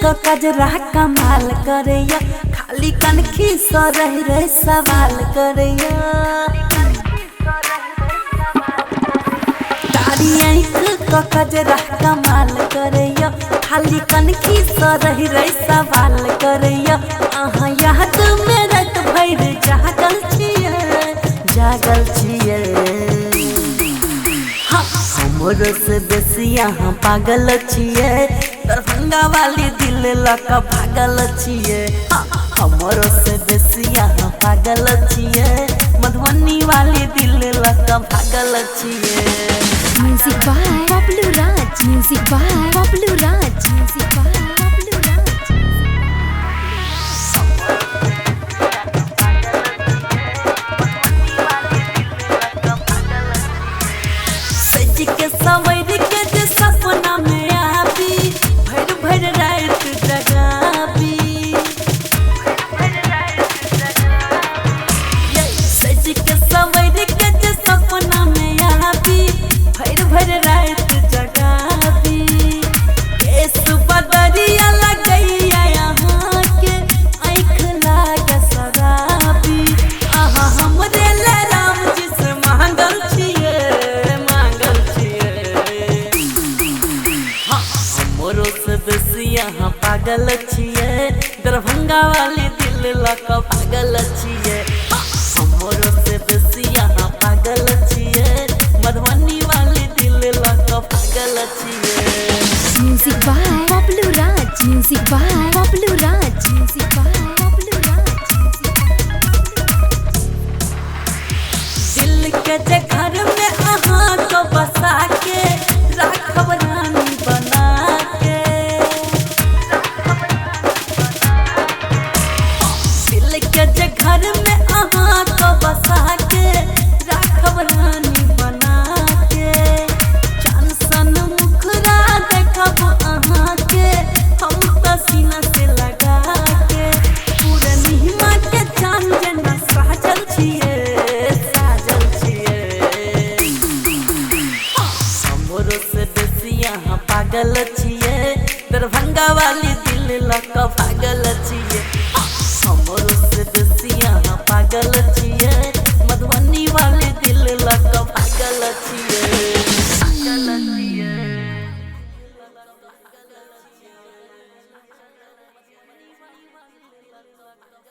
का कजरा कमाल करैया, खाली कनखी स रह सवाल करैया। तारी आँख का कजरा कमाल करैया, खाली कनखी स रह सवाल करैया। अहाँ याद में रात भर जागल छियै हमरो से बेसी अहाँ पागल छियै। दरभंगा वाली दिल लक भागल छियै, हमरो से बेसी अहाँ पागल छियै। मधुबनी वाली दिल लक भागल छियै। Music by Bablu Raj, music by Bablu Raj, music by Bablu Raj. सज के सवर के जे सपना में आबी, भर भर रात जगाबी। सज के सवर के जे सपना में आबी, भर भर रात जगाबी। केस बदरिया लगैया यहाँ के, आँख लागे शराबी। अहाँ हमरे ले राम जी से मांगल छियै। हमरो से बेसी यहाँ पागल छियै। दरभंगा वाली दिल लक पागल छियै, हमरो से बेसी यहाँ पागल छियै। मधुबनी वाली दिल लक पागल छियै। Music by Bablu Raj, music by Bablu Raj, music by Bablu Raj. दिल के जे घर में अहाँ तो बसा के राखब रानी बना के। दिल के जे घर में अहाँ तो बसा के राखब रानी बना के। चांसन मुखरा देखब अहाँ के, हम तो सीना से लगा के। पूरे निहमा के चांद जेना साजल छियै। हमरो से बेसी यहाँ पागल छियै। दरभंगा वाली दिल लक पागल छियै, हमरो से बेसी यहाँ पागल